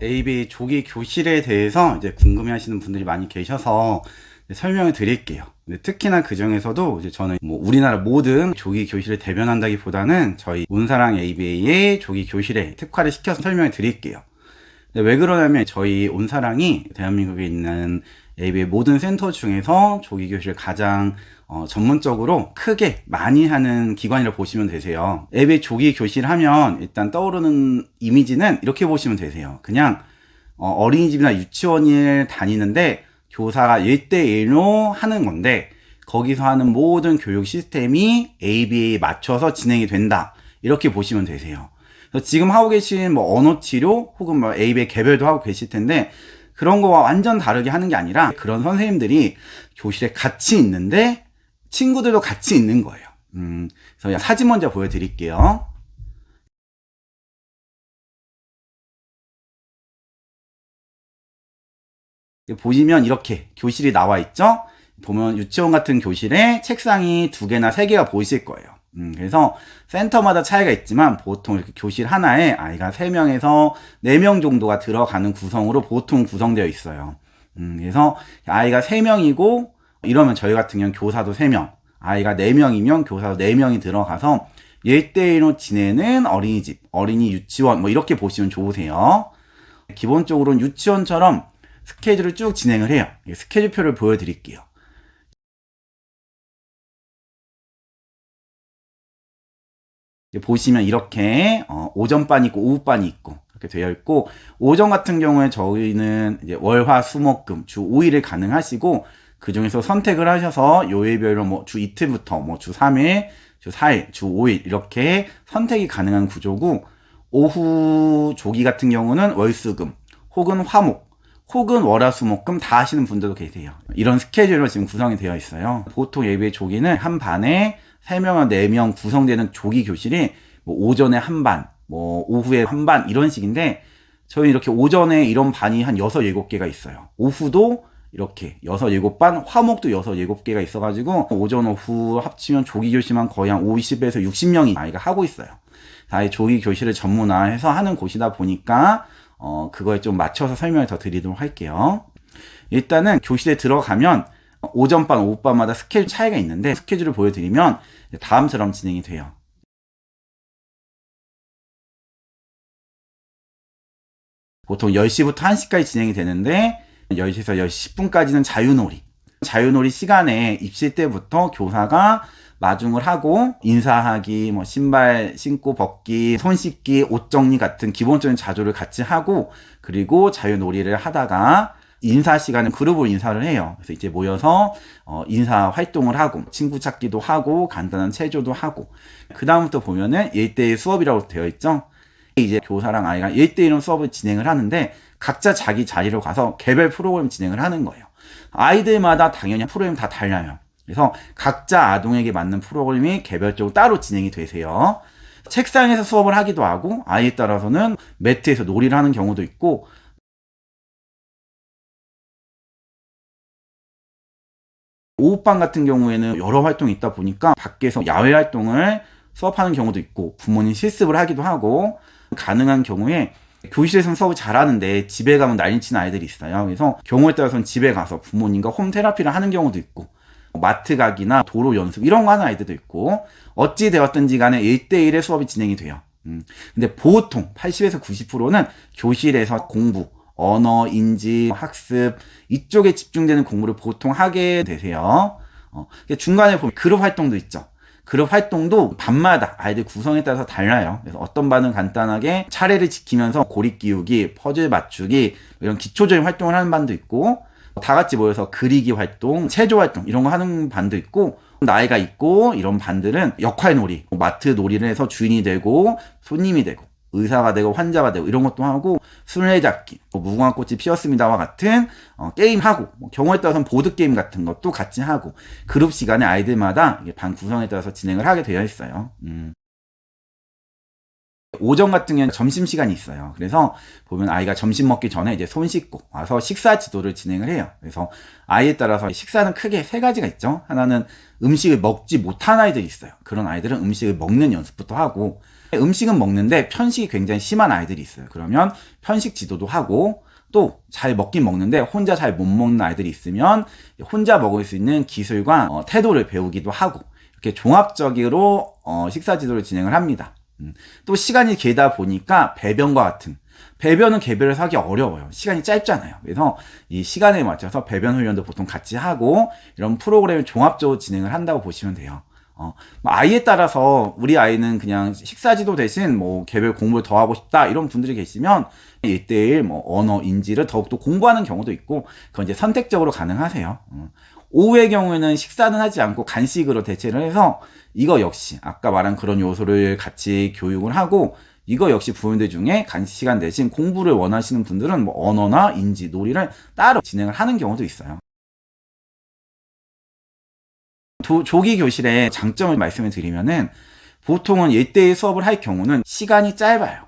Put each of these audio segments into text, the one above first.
ABA 조기 교실에 대해서 이제 궁금해 하시는 분들이 많이 계셔서 설명을 드릴게요. 특히나 그 중에서도 이제 저는 뭐 우리나라 모든 조기 교실을 대변한다기보다는 저희 온사랑 ABA의 조기 교실에 특화를 시켜서 설명을 드릴게요. 왜 그러냐면 저희 온사랑이 대한민국에 있는 ABA 모든 센터 중에서 조기 교실을 가장 전문적으로 크게 많이 하는 기관이라고 보시면 되세요. ABA 조기 교실 하면 일단 떠오르는 이미지는 이렇게 보시면 되세요. 그냥 어린이집이나 유치원을 다니는데 교사가 1대1로 하는 건데 거기서 하는 모든 교육 시스템이 ABA에 맞춰서 진행이 된다. 이렇게 보시면 되세요. 그래서 지금 하고 계신 뭐 언어 치료 혹은 뭐 ABA 개별도 하고 계실 텐데 그런 거와 완전 다르게 하는 게 아니라 그런 선생님들이 교실에 같이 있는데 친구들도 같이 있는 거예요. 그래서 사진 먼저 보여드릴게요. 보시면 이렇게 교실이 나와 있죠? 보면 유치원 같은 교실에 책상이 2개나 3개가 보이실 거예요. 그래서 센터마다 차이가 있지만 보통 이렇게 교실 하나에 아이가 3명에서 4명 정도가 들어가는 구성으로 보통 구성되어 있어요. 그래서 아이가 3명이고 이러면 저희 같은 경우는 교사도 3명, 아이가 4명이면 교사도 4명이 들어가서 1대1로 지내는 어린이집, 어린이 유치원 뭐 이렇게 보시면 좋으세요. 기본적으로는 유치원처럼 스케줄을 쭉 진행을 해요. 스케줄표를 보여드릴게요. 보시면 이렇게 오전반이 있고 오후반이 있고 이렇게 되어 있고 오전 같은 경우에 저희는 이제 월화 수목금 주 5일을 가능하시고 그 중에서 선택을 하셔서 요일별로 뭐 주 이틀부터 뭐 주 3일, 주 4일, 주 5일 이렇게 선택이 가능한 구조고 오후 조기 같은 경우는 월수금 혹은 화목 혹은 월화수목금 다 하시는 분들도 계세요. 이런 스케줄로 지금 구성이 되어 있어요. 보통 예배 조기는 한 반에 3명과 4명 구성되는 조기 교실이 뭐 오전에 한 반, 뭐 오후에 한 반 이런 식인데 저희 이렇게 오전에 이런 반이 한 6, 7개가 있어요. 오후도 이렇게 6, 7반, 화목도 6, 7개가 있어가지고 오전, 오후 합치면 조기 교실만 거의 한 50에서 60명이 아이가 하고 있어요. 아예 조기 교실을 전문화해서 하는 곳이다 보니까 그거에 좀 맞춰서 설명을 더 드리도록 할게요. 일단은 교실에 들어가면 오전반, 오후반마다 스케줄 차이가 있는데 스케줄을 보여드리면 다음처럼 진행이 돼요. 보통 10시부터 1시까지 진행이 되는데 10시에서 10시 10분까지는 자유놀이. 자유놀이 시간에 입실 때부터 교사가 마중을 하고 인사하기, 뭐 신발 신고 벗기, 손 씻기, 옷 정리 같은 기본적인 자조를 같이 하고 그리고 자유놀이를 하다가 인사 시간은 그룹으로 인사를 해요. 그래서 이제 모여서 인사 활동을 하고 친구 찾기도 하고 간단한 체조도 하고 그 다음부터 보면은 1대1 수업이라고 되어 있죠. 이제 교사랑 아이가 1대1로 수업을 진행을 하는데 각자 자기 자리로 가서 개별 프로그램 진행을 하는 거예요. 아이들마다 당연히 프로그램 다 달라요. 그래서 각자 아동에게 맞는 프로그램이 개별적으로 따로 진행이 되세요. 책상에서 수업을 하기도 하고 아이에 따라서는 매트에서 놀이를 하는 경우도 있고 오후반 같은 경우에는 여러 활동이 있다 보니까 밖에서 야외 활동을 수업하는 경우도 있고 부모님 실습을 하기도 하고 가능한 경우에 교실에서는 수업을 잘하는데 집에 가면 난리치는 아이들이 있어요. 그래서 경우에 따라서는 집에 가서 부모님과 홈테라피를 하는 경우도 있고 마트 가기나 도로 연습 이런 거 하는 아이들도 있고 어찌 되었든지 간에 1대1의 수업이 진행이 돼요. 근데 보통 80에서 90%는 교실에서 공부 언어, 인지, 학습 이쪽에 집중되는 공부를 보통 하게 되세요. 중간에 보면 그룹 활동도 있죠. 그룹 활동도 반마다 아이들 구성에 따라서 달라요. 그래서 어떤 반은 간단하게 차례를 지키면서 고리 끼우기, 퍼즐 맞추기 이런 기초적인 활동을 하는 반도 있고 다 같이 모여서 그리기 활동, 체조 활동 이런 거 하는 반도 있고 나이가 있고 이런 반들은 역할 놀이, 마트 놀이를 해서 주인이 되고 손님이 되고 의사가 되고 환자가 되고 이런 것도 하고 술래잡기, 무궁화 꽃이 피었습니다와 같은 게임하고 경우에 따라서는 보드게임 같은 것도 같이 하고 그룹 시간에 아이들마다 반 구성에 따라서 진행을 하게 되어 있어요. 오전 같은 경우는 점심시간이 있어요. 그래서 보면 아이가 점심 먹기 전에 이제 손 씻고 와서 식사 지도를 진행을 해요. 그래서 아이에 따라서 식사는 크게 3가지가 있죠. 하나는 음식을 먹지 못한 아이들이 있어요. 그런 아이들은 음식을 먹는 연습부터 하고 음식은 먹는데 편식이 굉장히 심한 아이들이 있어요. 그러면 편식 지도도 하고, 또 잘 먹긴 먹는데 혼자 잘 못 먹는 아이들이 있으면 혼자 먹을 수 있는 기술과 태도를 배우기도 하고, 이렇게 종합적으로 식사 지도를 진행을 합니다. 또 시간이 길다 보니까 배변과 같은, 배변은 개별해서 하기 어려워요. 시간이 짧잖아요. 그래서 이 시간에 맞춰서 배변 훈련도 보통 같이 하고, 이런 프로그램을 종합적으로 진행을 한다고 보시면 돼요. 아이에 따라서 우리 아이는 그냥 식사지도 대신 뭐 개별 공부를 더 하고 싶다 이런 분들이 계시면 1대1 뭐 언어 인지를 더욱더 공부하는 경우도 있고, 그건 이제 선택적으로 가능하세요. 오후의 경우에는 식사는 하지 않고 간식으로 대체를 해서, 이거 역시 아까 말한 그런 요소를 같이 교육을 하고, 이거 역시 부모님들 중에 간식 시간 대신 공부를 원하시는 분들은 뭐 언어나 인지, 놀이를 따로 진행을 하는 경우도 있어요. 조기 교실의 장점을 말씀을 드리면은, 보통은 1대1 수업을 할 경우는 시간이 짧아요.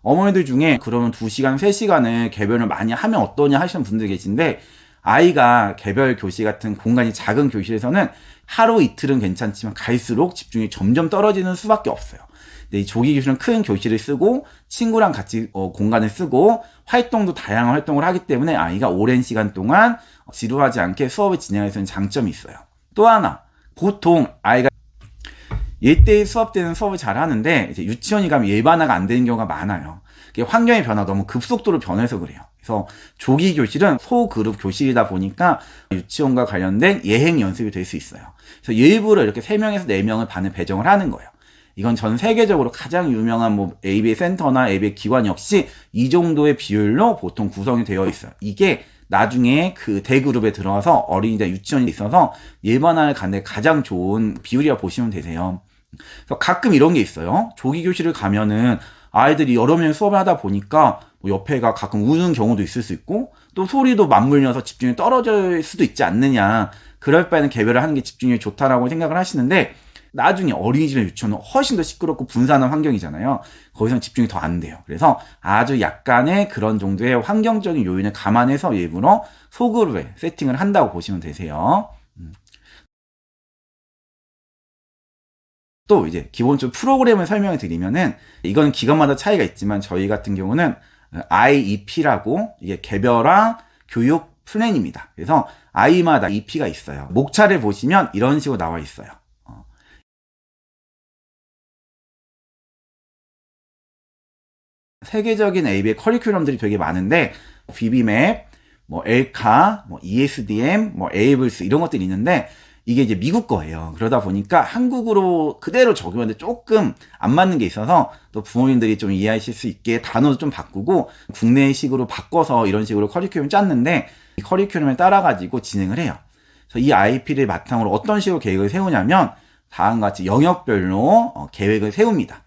어머니들 중에 그러면 2시간, 3시간을 개별을 많이 하면 어떠냐 하시는 분들 계신데, 아이가 개별 교실 같은 공간이 작은 교실에서는 하루 이틀은 괜찮지만 갈수록 집중이 점점 떨어지는 수밖에 없어요. 근데 이 조기 교실은 큰 교실을 쓰고 친구랑 같이 공간을 쓰고 활동도 다양한 활동을 하기 때문에 아이가 오랜 시간 동안 지루하지 않게 수업을 진행할 수 있는 장점이 있어요. 또 하나, 보통 아이가 1대1 수업 때는 수업을 잘 하는데 이제 유치원이 가면 일반화가 안 되는 경우가 많아요. 환경의 변화가 너무 급속도로 변해서 그래요. 그래서 조기 교실은 소그룹 교실이다 보니까 유치원과 관련된 예행 연습이 될 수 있어요. 그래서 일부러 이렇게 3명에서 4명을 반을 배정을 하는 거예요. 이건 전 세계적으로 가장 유명한 뭐 ABA 센터나 ABA 기관 역시 이 정도의 비율로 보통 구성이 되어 있어요. 이게 나중에 그 대그룹에 들어와서 어린이들 유치원이 있어서 일반화를 가는 데 가장 좋은 비율이라고 보시면 되세요. 그래서 가끔 이런 게 있어요. 조기 교실을 가면은 아이들이 여러 명 수업을 하다 보니까 뭐 옆에가 가끔 우는 경우도 있을 수 있고, 또 소리도 맞물려서 집중이 떨어질 수도 있지 않느냐. 그럴 바에는 개별을 하는 게 집중력이 좋다라고 생각을 하시는데, 나중에 어린이집이나 유치원은 훨씬 더 시끄럽고 분산한 환경이잖아요. 거기서는 집중이 더 안 돼요. 그래서 아주 약간의 그런 정도의 환경적인 요인을 감안해서 일부러 소그룹에 세팅을 한다고 보시면 되세요. 또 이제 기본적으로 프로그램을 설명을 드리면은, 이건 기관마다 차이가 있지만 저희 같은 경우는 IEP라고, 이게 개별화 교육 플랜입니다. 그래서 아이마다 EP가 있어요. 목차를 보시면 이런 식으로 나와 있어요. 세계적인 ABA 커리큘럼들이 되게 많은데, BBMAP, 뭐 엘카, 뭐 ESDM, 뭐 에이블스 이런 것들이 있는데, 이게 이제 미국 거예요. 그러다 보니까 한국으로 그대로 적용하는데 조금 안 맞는 게 있어서, 또 부모님들이 좀 이해하실 수 있게 단어도 좀 바꾸고 국내식으로 바꿔서 이런 식으로 커리큘럼 짰는데, 이 커리큘럼에 따라 가지고 진행을 해요. 그래서 이 IP를 바탕으로 어떤 식으로 계획을 세우냐면, 다음과 같이 영역별로 계획을 세웁니다.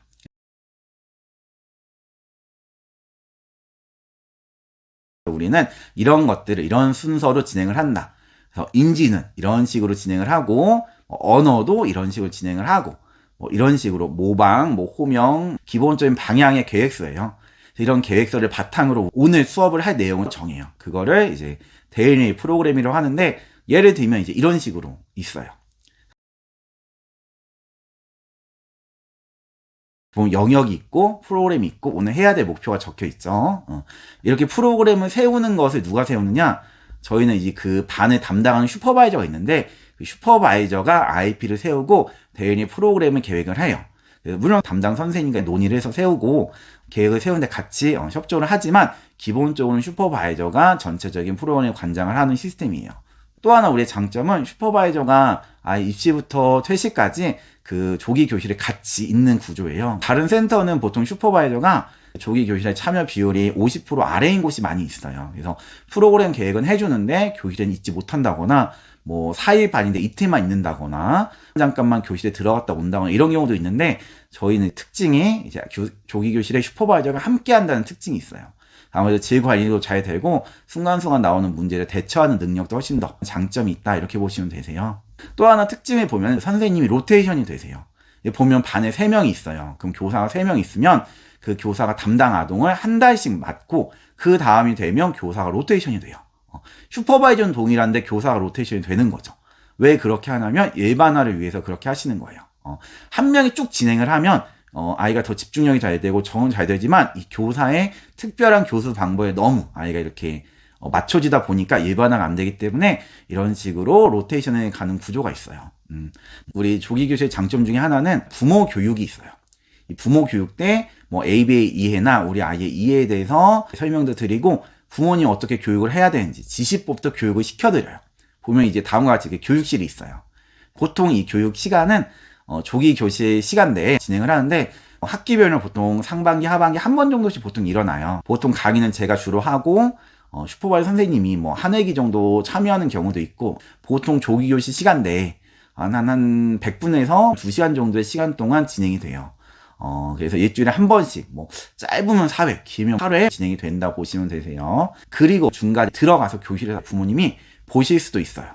우리는 이런 것들을 이런 순서로 진행을 한다. 그래서 인지는 이런 식으로 진행을 하고, 언어도 이런 식으로 진행을 하고, 뭐 이런 식으로 모방, 뭐 호명, 기본적인 방향의 계획서예요. 이런 계획서를 바탕으로 오늘 수업을 할 내용을 정해요. 그거를 이제 데일리 프로그램이라고 하는데, 예를 들면 이제 이런 식으로 있어요. 영역이 있고 프로그램이 있고 오늘 해야 될 목표가 적혀 있죠. 이렇게 프로그램을 세우는 것을 누가 세우느냐? 저희는 이제 그 반을 담당하는 슈퍼바이저가 있는데, 그 슈퍼바이저가 IP를 세우고 대인이 프로그램을 계획을 해요. 물론 담당 선생님과 논의를 해서 세우고 계획을 세우는데 같이 협조를 하지만, 기본적으로는 슈퍼바이저가 전체적인 프로그램 관장을 하는 시스템이에요. 또 하나 우리의 장점은 슈퍼바이저가 입시부터 퇴시까지 그 조기 교실에 같이 있는 구조예요. 다른 센터는 보통 슈퍼바이저가 조기 교실의 참여 비율이 50% 아래인 곳이 많이 있어요. 그래서 프로그램 계획은 해주는데 교실에는 있지 못한다거나, 뭐 4일 반인데 이틀만 있는다거나, 잠깐만 교실에 들어갔다 온다거나 이런 경우도 있는데, 저희는 특징이 이제 조기 교실에 슈퍼바이저가 함께 한다는 특징이 있어요. 아무래도 질 관리도 잘 되고 순간순간 나오는 문제를 대처하는 능력도 훨씬 더 장점이 있다, 이렇게 보시면 되세요. 또 하나 특징을 보면 선생님이 로테이션이 되세요. 보면 반에 3명이 있어요. 그럼 교사가 3명 있으면 그 교사가 담당 아동을 한 달씩 맡고 그 다음이 되면 교사가 로테이션이 돼요. 슈퍼바이저는 동일한데 교사가 로테이션이 되는 거죠. 왜 그렇게 하냐면 일반화를 위해서 그렇게 하시는 거예요. 한 명이 쭉 진행을 하면 아이가 더 집중력이 잘 되고 적응 잘 되지만 이 교사의 특별한 교수 방법에 너무 아이가 이렇게 맞춰지다 보니까 일반화가 안 되기 때문에 이런 식으로 로테이션에 가는 구조가 있어요. 우리 조기 교실의 장점 중에 하나는 부모 교육이 있어요. 이 부모 교육 때 뭐 ABA 이해나 우리 아이의 이해에 대해서 설명도 드리고 부모님 어떻게 교육을 해야 되는지 지시법도 교육을 시켜드려요. 보면 이제 다음과 같이 교육실이 있어요. 보통 이 교육 시간은 조기 교실 시간 내에 진행을 하는데 학기별로 보통 상반기, 하반기 한 번 정도씩 보통 일어나요. 보통 강의는 제가 주로 하고 슈퍼바이저 선생님이 뭐 한 회기 정도 참여하는 경우도 있고 보통 조기 교실 시간 내에 한 100분에서 2시간 정도의 시간 동안 진행이 돼요. 그래서 일주일에 한 번씩, 뭐, 짧으면 4회, 길면 8회 진행이 된다고 보시면 되세요. 그리고 중간에 들어가서 교실에서 부모님이 보실 수도 있어요.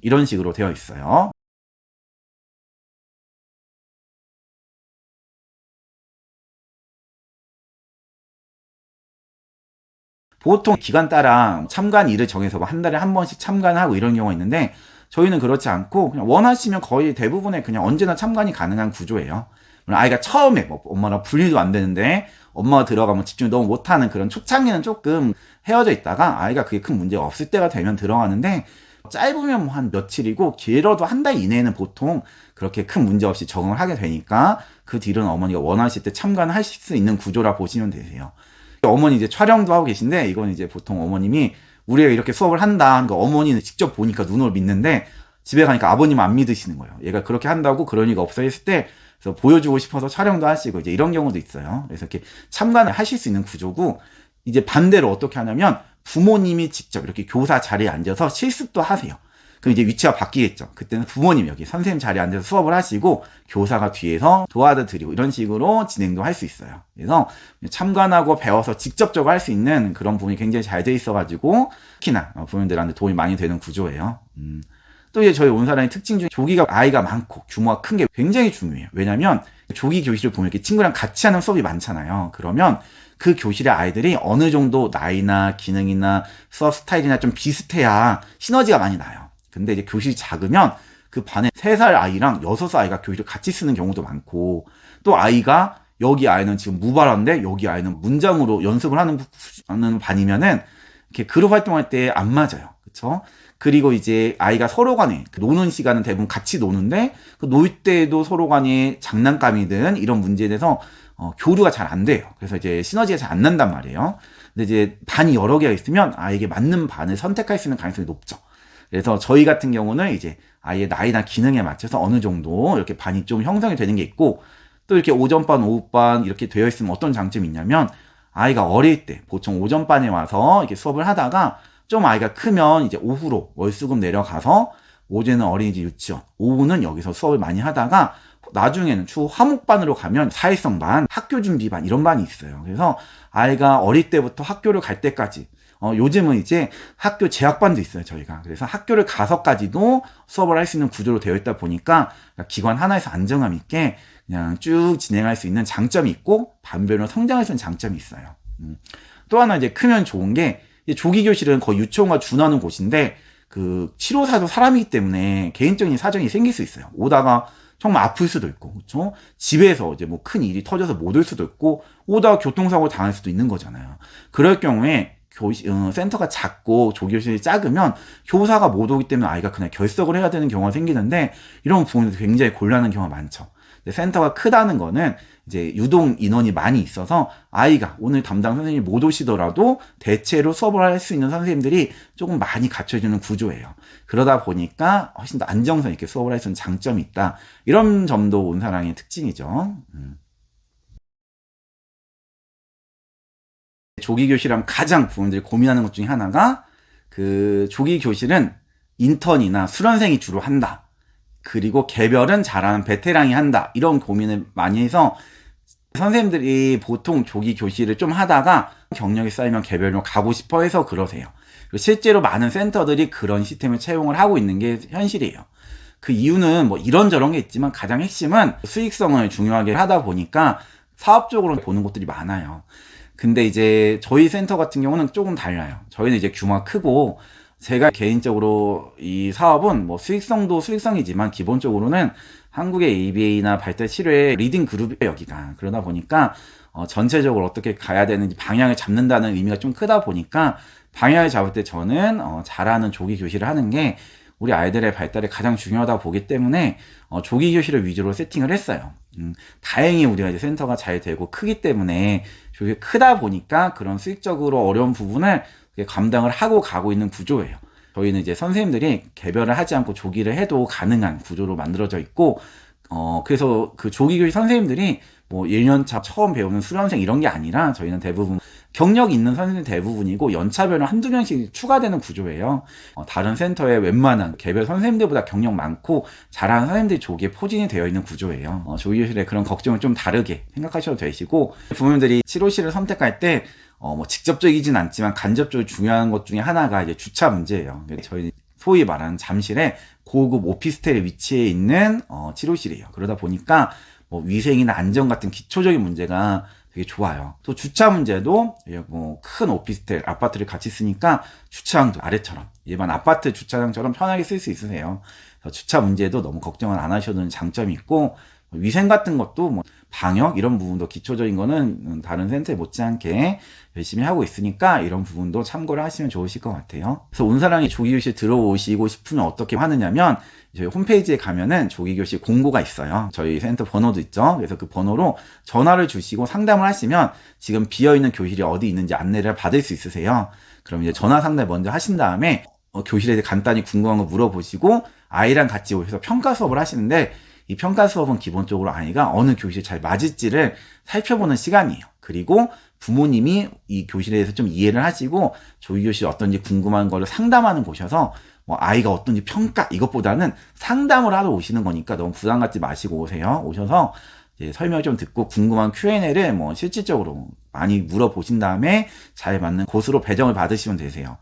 이런 식으로 되어 있어요. 보통 기간 따라 참관일을 정해서 한 달에 한 번씩 참관하고 이런 경우가 있는데, 저희는 그렇지 않고, 그냥 원하시면 거의 대부분의 그냥 언제나 참관이 가능한 구조예요. 아이가 처음에 뭐 엄마랑 분리도 안 되는데 엄마가 들어가면 집중 너무 못하는 그런 초창기는 조금 헤어져 있다가 아이가 그게 큰 문제가 없을 때가 되면 들어가는데 짧으면 뭐 한 며칠이고 길어도 한 달 이내에는 보통 그렇게 큰 문제 없이 적응을 하게 되니까 그 뒤로는 어머니가 원하실 때 참관하실 수 있는 구조라 보시면 되세요. 어머니 이제 촬영도 하고 계신데 이건 이제 보통 어머님이 우리가 이렇게 수업을 한다 하는 거 어머니는 직접 보니까 눈으로 믿는데 집에 가니까 아버님 안 믿으시는 거예요. 얘가 그렇게 한다고 그런 리가 없어 했을 때 그래서 보여주고 싶어서 촬영도 하시고 이제 이런 경우도 있어요. 그래서 이렇게 참관을 하실 수 있는 구조고 이제 반대로 어떻게 하냐면 부모님이 직접 이렇게 교사 자리에 앉아서 실습도 하세요. 그럼 이제 위치가 바뀌겠죠. 그때는 부모님 여기 선생님 자리에 앉아서 수업을 하시고 교사가 뒤에서 도와드리고 이런 식으로 진행도 할 수 있어요. 그래서 참관하고 배워서 직접적으로 할 수 있는 그런 부분이 굉장히 잘 돼 있어가지고 특히나 부모님들한테 도움이 많이 되는 구조예요. 또 이제 저희 온 사람의 특징 중에 조기가 아이가 많고 규모가 큰 게 굉장히 중요해요. 왜냐면 조기 교실을 보면 이렇게 친구랑 같이 하는 수업이 많잖아요. 그러면 그 교실의 아이들이 어느 정도 나이나 기능이나 수업 스타일이나 좀 비슷해야 시너지가 많이 나요. 근데 이제 교실이 작으면 그 반에 3살 아이랑 6살 아이가 교실을 같이 쓰는 경우도 많고 또 아이가 여기 아이는 지금 무발화인데 여기 아이는 문장으로 연습을 하는 반이면은 이렇게 그룹 활동할 때 안 맞아요. 그쵸? 그리고 이제 아이가 서로 간에 노는 시간은 대부분 같이 노는데 그 놀 때도 서로 간에 장난감이든 이런 문제에 대해서 교류가 잘 안 돼요. 그래서 이제 시너지가 잘 안 난단 말이에요. 근데 이제 반이 여러 개가 있으면 아이에게 맞는 반을 선택할 수 있는 가능성이 높죠. 그래서 저희 같은 경우는 이제 아이의 나이나 기능에 맞춰서 어느 정도 이렇게 반이 좀 형성이 되는 게 있고 또 이렇게 오전반, 오후반 이렇게 되어 있으면 어떤 장점이 있냐면 아이가 어릴 때 보통 오전반에 와서 이렇게 수업을 하다가 좀 아이가 크면 이제 오후로 월수금 내려가서 오전은 어린이집 유치원, 오후는 여기서 수업을 많이 하다가 나중에는 추후 화목반으로 가면 사회성반, 학교준비반 이런 반이 있어요. 그래서 아이가 어릴 때부터 학교를 갈 때까지 요즘은 이제 학교 재학반도 있어요, 저희가. 그래서 학교를 가서까지도 수업을 할 수 있는 구조로 되어 있다 보니까 기관 하나에서 안정감 있게 그냥 쭉 진행할 수 있는 장점이 있고 반면으로 성장할 수 있는 장점이 있어요. 또 하나 이제 크면 좋은 게 조기 교실은 거의 유치원과 준하는 곳인데 그 치료사도 사람이기 때문에 개인적인 사정이 생길 수 있어요. 오다가 정말 아플 수도 있고, 그렇죠? 집에서 이제 뭐 큰 일이 터져서 못 올 수도 있고 오다가 교통사고 당할 수도 있는 거잖아요. 그럴 경우에 센터가 작고 조교실이 작으면 교사가 못 오기 때문에 아이가 그냥 결석을 해야 되는 경우가 생기는데 이런 부분에서 굉장히 곤란한 경우가 많죠. 근데 센터가 크다는 거는 이제 유동 인원이 많이 있어서 아이가 오늘 담당 선생님이 못 오시더라도 대체로 수업을 할 수 있는 선생님들이 조금 많이 갖춰지는 구조예요. 그러다 보니까 훨씬 더 안정성 있게 수업을 할 수 있는 장점이 있다. 이런 점도 온사랑의 특징이죠. 조기 교실하면 가장 부모님들이 고민하는 것 중에 하나가 그 조기 교실은 인턴이나 수련생이 주로 한다. 그리고 개별은 잘하는 베테랑이 한다. 이런 고민을 많이 해서 선생님들이 보통 조기 교실을 좀 하다가 경력이 쌓이면 개별로 가고 싶어 해서 그러세요. 실제로 많은 센터들이 그런 시스템을 채용을 하고 있는 게 현실이에요. 그 이유는 뭐 이런저런 게 있지만 가장 핵심은 수익성을 중요하게 하다 보니까 사업적으로 보는 곳들이 많아요. 근데 이제 저희 센터 같은 경우는 조금 달라요. 저희는 이제 규모가 크고 제가 개인적으로 이 사업은 뭐 수익성도 수익성이지만 기본적으로는 한국의 ABA나 발달 치료의 리딩 그룹이에요, 여기가. 그러다 보니까 전체적으로 어떻게 가야 되는지 방향을 잡는다는 의미가 좀 크다 보니까 방향을 잡을 때 저는 잘하는 조기 교실을 하는 게 우리 아이들의 발달에 가장 중요하다고 보기 때문에 조기 교실을 위주로 세팅을 했어요. 다행히 우리가 이제 센터가 잘 되고 크기 때문에 조기 크다 보니까 그런 수익적으로 어려운 부분을 감당을 하고 가고 있는 구조예요. 저희는 이제 선생님들이 개별을 하지 않고 조기를 해도 가능한 구조로 만들어져 있고, 그래서 그 조기 교실 선생님들이 뭐 1년차 처음 배우는 수련생 이런 게 아니라 저희는 대부분 경력 있는 선생님 대부분이고 연차별로 한두 명씩 추가되는 구조예요. 다른 센터에 웬만한 개별 선생님들보다 경력 많고 잘하는 선생님들이 조기에 포진이 되어 있는 구조예요. 조기 교실의 그런 걱정을 좀 다르게 생각하셔도 되시고, 부모님들이 치료실을 선택할 때 뭐 직접적이진 않지만 간접적으로 중요한 것 중에 하나가 이제 주차 문제예요. 저희 소위 말하는 잠실에 고급 오피스텔에 위치해 있는 치료실이에요. 그러다 보니까 뭐 위생이나 안전 같은 기초적인 문제가 되게 좋아요. 또 주차 문제도 뭐 큰 오피스텔 아파트를 같이 쓰니까 주차장도 아래처럼 일반 아파트 주차장처럼 편하게 쓸 수 있으세요. 그래서 주차 문제도 너무 걱정을 안 하셔도 되는 장점이 있고, 위생 같은 것도 뭐 방역 이런 부분도 기초적인 거는 다른 센터에 못지않게 열심히 하고 있으니까 이런 부분도 참고를 하시면 좋으실 것 같아요. 그래서 온사랑이 조기교실 들어오시고 싶으면 어떻게 하느냐면 저희 홈페이지에 가면은 조기교실 공고가 있어요. 저희 센터 번호도 있죠. 그래서 그 번호로 전화를 주시고 상담을 하시면 지금 비어있는 교실이 어디 있는지 안내를 받을 수 있으세요. 그럼 이제 전화 상담 먼저 하신 다음에 교실에 대해 간단히 궁금한 거 물어보시고 아이랑 같이 오셔서 평가 수업을 하시는데, 이 평가 수업은 기본적으로 아이가 어느 교실에 잘 맞을지를 살펴보는 시간이에요. 그리고 부모님이 이 교실에 대해서 좀 이해를 하시고 조기교실이 어떤지 궁금한 거를 상담하는 곳이어서 뭐 아이가 어떤지 평가 이것보다는 상담을 하러 오시는 거니까 너무 부담 갖지 마시고 오세요. 오셔서 이제 설명 좀 듣고 궁금한 Q&A를 뭐 실질적으로 많이 물어보신 다음에 잘 맞는 곳으로 배정을 받으시면 되세요.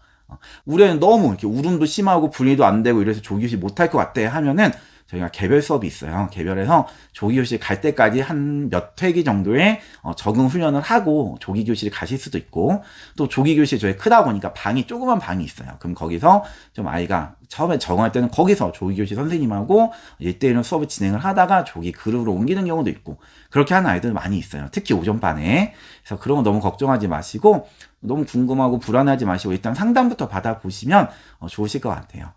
우리 애는 너무 이렇게 울음도 심하고 분리도 안 되고 이래서 조기교실 못할 것 같아 하면은 저희가 개별 수업이 있어요. 개별해서 조기교실 갈 때까지 한 몇 회기 정도의 적응 훈련을 하고 조기교실에 가실 수도 있고, 또 조기교실 저희 크다 보니까 방이 조그만 방이 있어요. 그럼 거기서 좀 아이가 처음에 적응할 때는 거기서 조기교실 선생님하고 1대1로 수업을 진행을 하다가 조기 그룹으로 옮기는 경우도 있고, 그렇게 하는 아이들 많이 있어요. 특히 오전반에. 그래서 그런 거 너무 걱정하지 마시고, 너무 궁금하고 불안하지 마시고 일단 상담부터 받아보시면 좋으실 것 같아요.